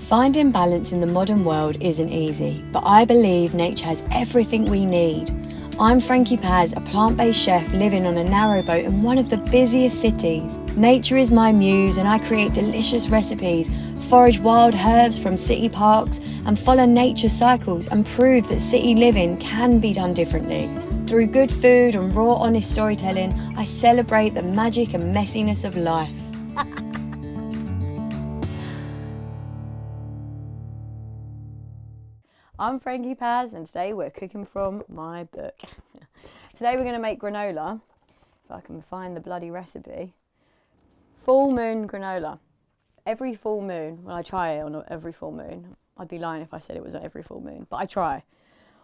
Finding balance in the modern world isn't easy, but I believe nature has everything we need. I'm Frankie Paz, a plant-based chef living on a narrowboat in one of the busiest cities. Nature is my muse and I create delicious recipes, forage wild herbs from city parks and follow nature cycles and prove that city living can be done differently. Through good food and raw, honest storytelling, I celebrate the magic and messiness of life. I'm Frankie Paz and today we're cooking from my book. Today we're going to make granola, if I can find the bloody recipe. Full moon granola. Every full moon, well I try it on every full moon. I'd be lying if I said it was every full moon, but I try.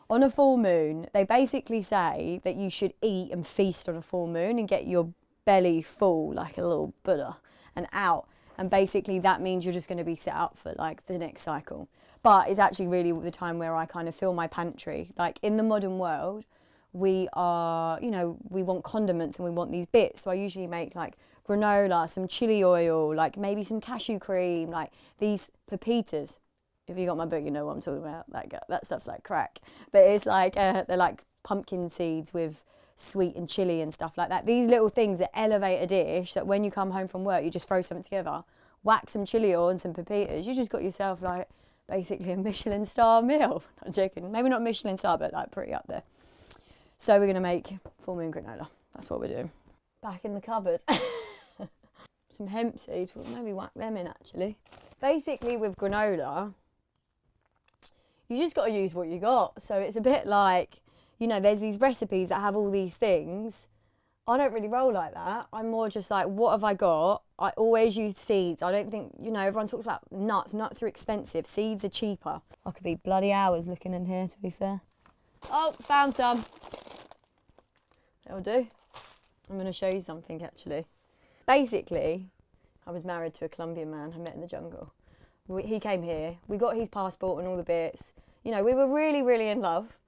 On a full moon, they basically say that you should eat and feast on a full moon and get your belly full like a little Buddha and out. And basically that means you're just going to be set up for like the next cycle. But it's actually really the time where I kind of fill my pantry. Like in the modern world, we are, you know, we want condiments and we want these bits. So I usually make like granola, some chili oil, like maybe some cashew cream, like these pepitas. If you got my book, you know what I'm talking about. That stuff's like crack. But it's like, they're like pumpkin seeds with sweet and chili and stuff like that. These little things that elevate a dish that when you come home from work, you just throw something together, whack some chili oil and some pepitas. You just got yourself like basically a Michelin star meal. I'm joking. Maybe not Michelin star, but like pretty up there. So we're going to make full moon granola. That's what we're doing. Back in the cupboard. Some hemp seeds. We'll maybe whack them in actually. Basically with granola, you just got to use what you got. So it's a bit like, you know, there's these recipes that have all these things. I don't really roll like that. I'm more just like, what have I got? I always use seeds. I don't think, you know, everyone talks about nuts. Nuts are expensive. Seeds are cheaper. I could be bloody hours looking in here, to be fair. Oh, found some. That'll do. I'm going to show you something, actually. Basically, I was married to a Colombian man I met in the jungle. He came here. We got his passport and all the bits. You know, we were really, really in love.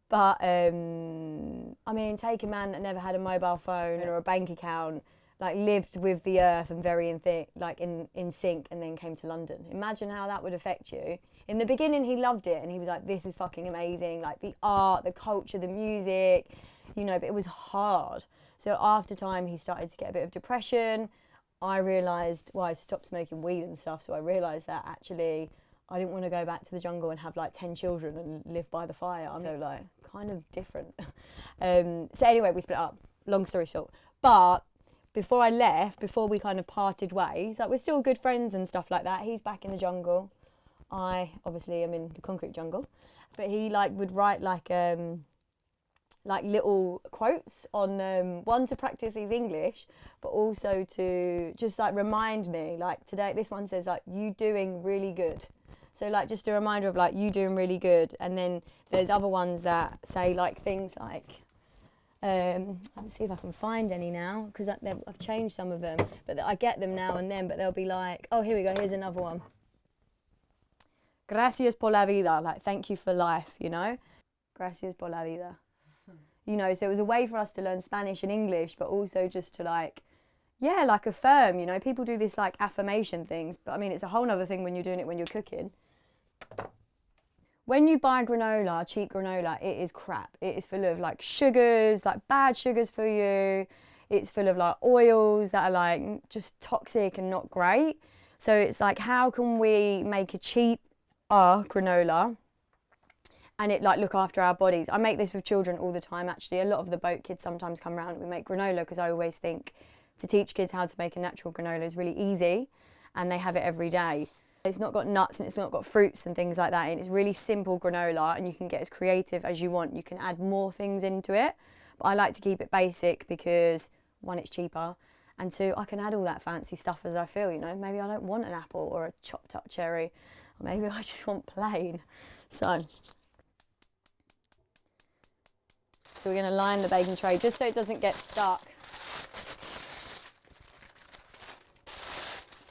But, I mean, take a man that never had a mobile phone or a bank account, like lived with the earth and very in sync, and then came to London. Imagine how that would affect you. In the beginning, he loved it and he was like, this is fucking amazing. Like the art, the culture, the music, you know, but it was hard. So after time, he started to get a bit of depression. I realised, well, I stopped smoking weed and stuff. So I realised that actually I didn't want to go back to the jungle and have like 10 children and live by the fire. I'm so like kind of different. So anyway, we split up, long story short. But before I left, before we kind of parted ways, like we're still good friends and stuff like that. He's back in the jungle. I obviously am in the concrete jungle, but he like would write like little quotes on, one to practice his English, but also to just like remind me, like today, this one says like, you doing really good. So like just a reminder of like you doing really good. And then there's other ones that say like things like, let's see if I can find any now, because I've changed some of them, but I get them now and then, but they'll be like, oh, here we go, here's another one. Gracias por la vida, like thank you for life, you know? Gracias por la vida. You know, so it was a way for us to learn Spanish and English, but also just to like, yeah, like affirm, you know? People do this like affirmation things, but I mean, it's a whole nother thing when you're doing it when you're cooking. When you buy granola, cheap granola, it is crap. It is full of like sugars, like bad sugars for you. It's full of like oils that are like just toxic and not great. So it's like, how can we make a cheap granola and it like look after our bodies? I make this with children all the time actually. A lot of the boat kids sometimes come around and we make granola because I always think to teach kids how to make a natural granola is really easy and they have it every day. It's not got nuts and it's not got fruits and things like that, and it's really simple granola and you can get as creative as you want. You can add more things into it, but I like to keep it basic because one, it's cheaper, and two, I can add all that fancy stuff as I feel, you know. Maybe I don't want an apple or a chopped up cherry, or maybe I just want plain. So we're going to line the baking tray just so it doesn't get stuck.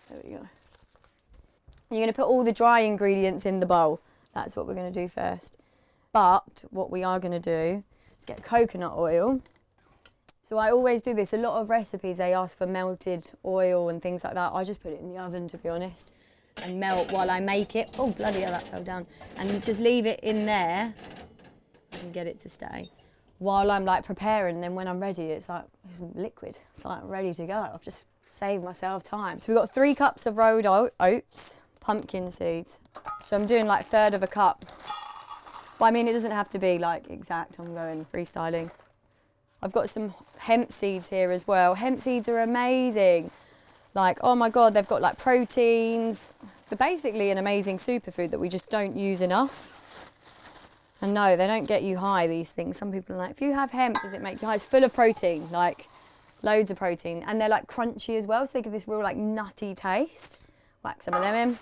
There we go. You're going to put all the dry ingredients in the bowl. That's what we're going to do first. But what we are going to do is get coconut oil. So I always do this. A lot of recipes, they ask for melted oil and things like that. I just put it in the oven, to be honest. and melt while I make it. Oh, bloody hell, that fell down. And just leave it in there and get it to stay while I'm like preparing. And then when I'm ready, it's like it's liquid. It's like ready to go. I've just saved myself time. So we've got 3 cups of rolled oats, pumpkin seeds. So I'm doing like 1/3 of a cup. But I mean, it doesn't have to be like exact. I'm going freestyling. I've got some hemp seeds here as well. Hemp seeds are amazing. Like, oh my God, they've got like proteins. They're basically an amazing superfood that we just don't use enough. And no, they don't get you high, these things. Some people are like, if you have hemp, does it make you high? It's full of protein, like loads of protein. And they're like crunchy as well, so they give this real like nutty taste. Whack some of them in.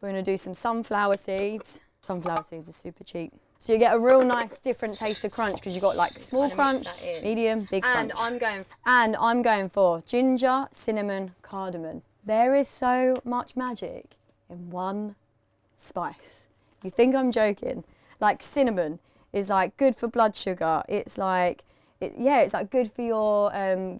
We're gonna do some sunflower seeds. Sunflower seeds are super cheap. So you get a real nice different taste of crunch because you've got like small crunch, medium, big crunch. And I'm going for ginger, cinnamon, cardamom. There is so much magic in one spice. You think I'm joking? Like cinnamon is like good for blood sugar. It's like, it's like good for your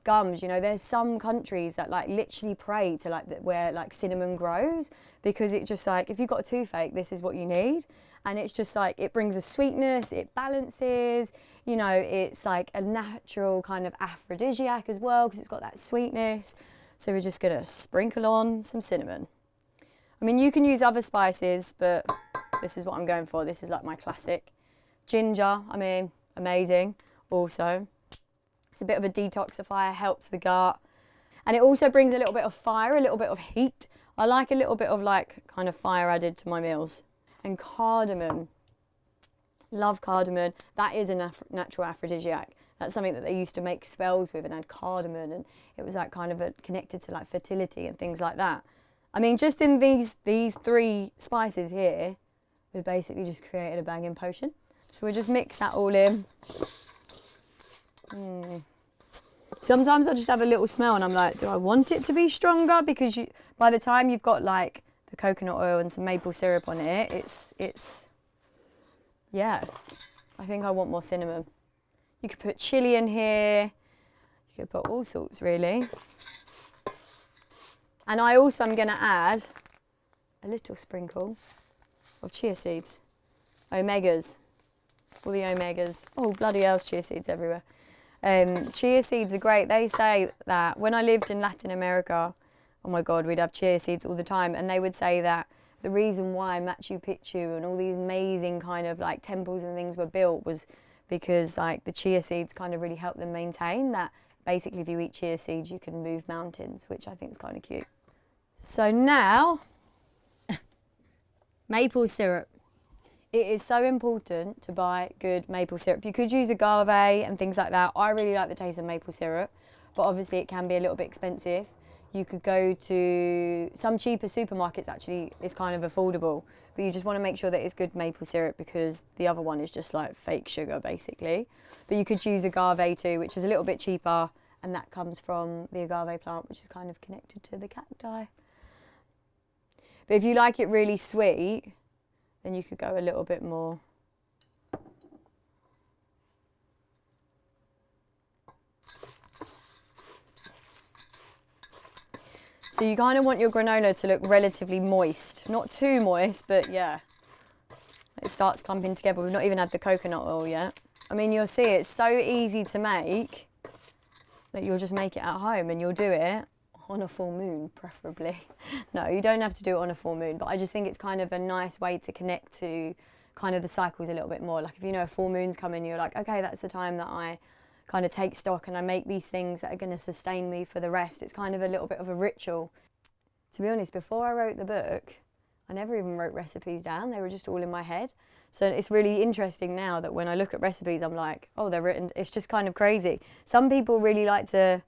gums. You know, there's some countries that like literally pray to like where like cinnamon grows because it just like, if you've got a toothache, this is what you need. And it's just like, it brings a sweetness, it balances, you know, it's like a natural kind of aphrodisiac as well because it's got that sweetness. So we're just gonna sprinkle on some cinnamon. I mean, you can use other spices, but this is what I'm going for. This is like my classic. Ginger, I mean, amazing also. It's a bit of a detoxifier, helps the gut. And it also brings a little bit of fire, a little bit of heat. I like a little bit of like kind of fire added to my meals. And cardamom, love cardamom. That is a natural aphrodisiac. That's something that they used to make spells with and had cardamom, and it was like kind of connected to like fertility and things like that. I mean, just in these 3 spices here, we basically just created a banging potion. So we just mix that all in. Sometimes I just have a little smell and I'm like, do I want it to be stronger? Because by the time you've got like the coconut oil and some maple syrup on it, it's yeah, I think I want more cinnamon. You could put chili in here. You could put all sorts really. And I also am gonna add a little sprinkle of chia seeds, omegas, all the omegas. Oh, bloody hell, chia seeds everywhere. Chia seeds are great. They say that when I lived in Latin America, oh my God, we'd have chia seeds all the time. And they would say that the reason why Machu Picchu and all these amazing kind of like temples and things were built was because like the chia seeds kind of really helped them maintain that. Basically, if you eat chia seeds, you can move mountains, which I think is kind of cute. So now, maple syrup. It is so important to buy good maple syrup. You could use agave and things like that. I really like the taste of maple syrup, but obviously it can be a little bit expensive. You could go to some cheaper supermarkets, actually, it's kind of affordable, but you just want to make sure that it's good maple syrup because the other one is just like fake sugar, basically. But you could use agave too, which is a little bit cheaper, and that comes from the agave plant, which is kind of connected to the cacti. But if you like it really sweet, then you could go a little bit more. So you kind of want your granola to look relatively moist. Not too moist, but yeah. It starts clumping together. We've not even had the coconut oil yet. I mean, you'll see it's so easy to make that you'll just make it at home and you'll do it on a full moon, preferably. No, you don't have to do it on a full moon, but I just think it's kind of a nice way to connect to kind of the cycles a little bit more. Like if you know a full moon's coming, you're like, okay, that's the time that I kind of take stock and I make these things that are going to sustain me for the rest. It's kind of a little bit of a ritual. To be honest, before I wrote the book, I never even wrote recipes down. They were just all in my head. So it's really interesting now that when I look at recipes, I'm like, oh, they're written. It's just kind of crazy. Some people really like to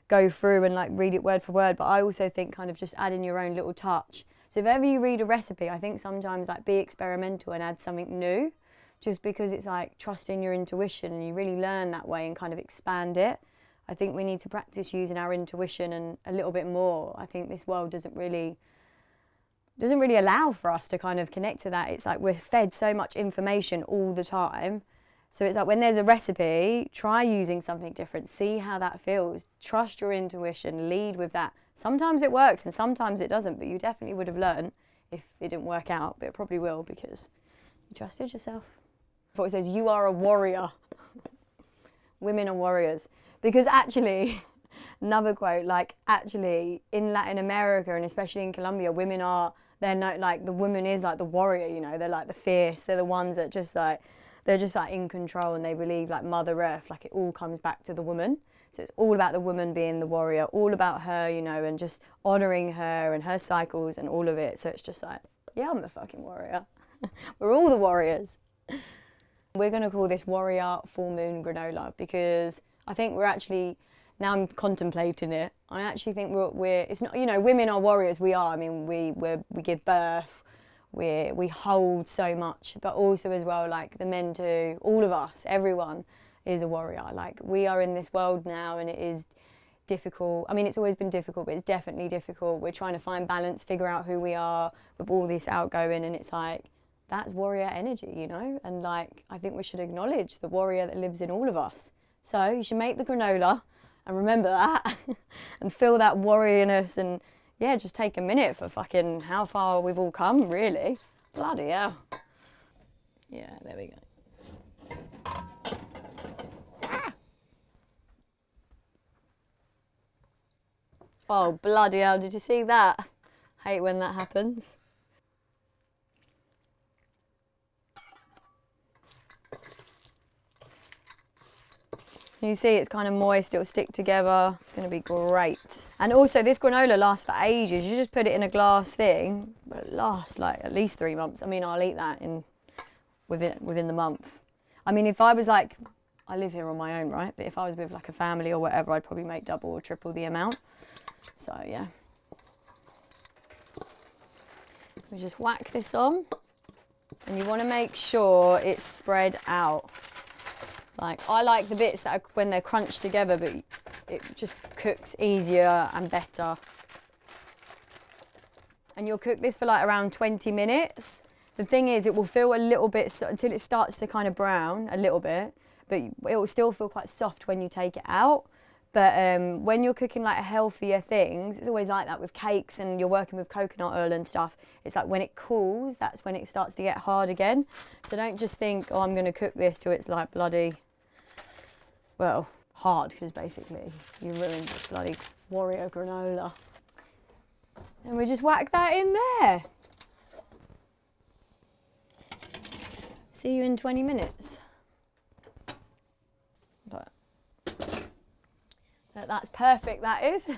go through and like read it word for word, but I also think kind of just adding your own little touch. So if ever you read a recipe, I think sometimes like be experimental and add something new, just because it's like trusting your intuition and you really learn that way and kind of expand it. I think we need to practice using our intuition and a little bit more. I think this world doesn't really allow for us to kind of connect to that. It's like we're fed so much information all the time. So it's like when there's a recipe, try using something different, see how that feels, trust your intuition, lead with that Sometimes it works and sometimes it doesn't, but you definitely would have learned if it didn't work out, but it probably will because you trusted yourself. I thought it says, you are a warrior. Women are warriors. Because actually, another quote, like actually in Latin America and especially in Colombia, women are, they're not like, the woman is like the warrior, you know, they're like the fierce, they're the ones that just like, they're just like in control, and they believe like Mother Earth, like it all comes back to the woman. So it's all about the woman being the warrior, all about her, you know, and just honouring her and her cycles and all of it. So it's just like, yeah, I'm the fucking warrior. We're all the warriors. We're going to call this Warrior Full Moon Granola because I think we're actually, now I'm contemplating it, I actually think we're it's not, you know, women are warriors, we are. I mean, we give birth, we hold so much, but also as well, like the men too, all of us, everyone is a warrior. Like we are in this world now and it is difficult. I mean, it's always been difficult, but it's definitely difficult. We're trying to find balance, figure out who we are with all this outgoing, and it's like, that's warrior energy, you know? And like, I think we should acknowledge the warrior that lives in all of us. So you should make the granola and remember that and feel that warriorness, and yeah, just take a minute for fucking how far we've all come, really. Bloody hell. Yeah, there we go. Ah! Oh, bloody hell, did you see that? Hate when that happens. You see it's kind of moist, it'll stick together. It's going to be great. And also this granola lasts for ages. You just put it in a glass thing, but it lasts like at least 3 months. I mean, I'll eat that within the month. I mean, if I was like, I live here on my own, right? But if I was with like a family or whatever, I'd probably make double or triple the amount. So yeah. We just whack this on, and you want to make sure it's spread out. Like, I like the bits that are when they're crunched together, but it just cooks easier and better. And you'll cook this for like around 20 minutes. The thing is, it will feel a little bit, until it starts to kind of brown a little bit, but it will still feel quite soft when you take it out. But when you're cooking like healthier things, it's always like that with cakes and you're working with coconut oil and stuff. It's like when it cools, that's when it starts to get hard again. So don't just think, oh, I'm going to cook this till it's like bloody, well, hard, because basically you ruined the bloody warrior granola. And we just whack that in there. See you in 20 minutes. That's perfect, that is.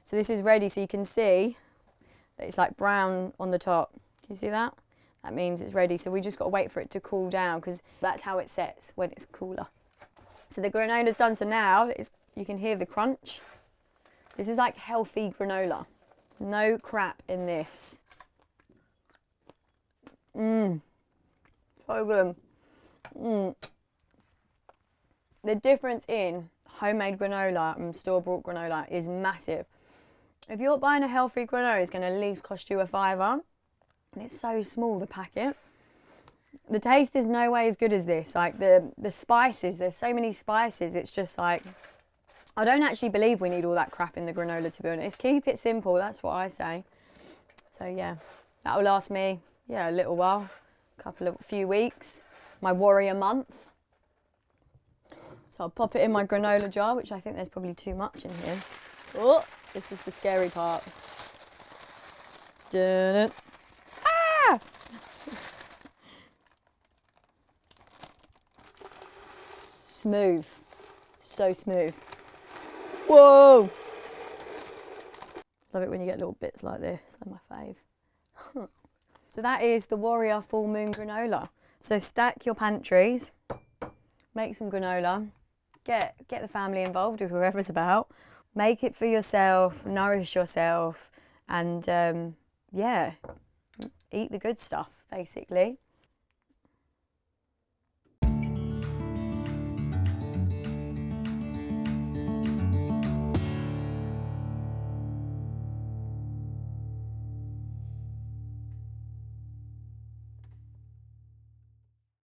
So this is ready, so you can see that it's like brown on the top. Can you see that? That means it's ready. So we just got to wait for it to cool down, because that's how it sets, when it's cooler. So the granola's done. So now you can hear the crunch. This is like healthy granola. No crap in this. So good. The difference in homemade granola and store-bought granola is massive. If you're buying a healthy granola, it's going to at least cost you £5, and it's so small, the packet. The taste is no way as good as this. Like the spices, there's so many spices. It's just like, I don't actually believe we need all that crap in the granola, to be honest. Keep it simple, that's what I say. So yeah, that will last me, yeah, a little while, a few weeks. My warrior month. So I'll pop it in my granola jar, which I think there's probably too much in here. Oh, this is the scary part. Dun-dun. Ah! Smooth. So smooth. Whoa! Love it when you get little bits like this. They're my fave. So that is the Warrior Full Moon Granola. So stack your pantries, make some granola, get the family involved or whoever's about, make it for yourself, nourish yourself, and yeah, eat the good stuff, basically.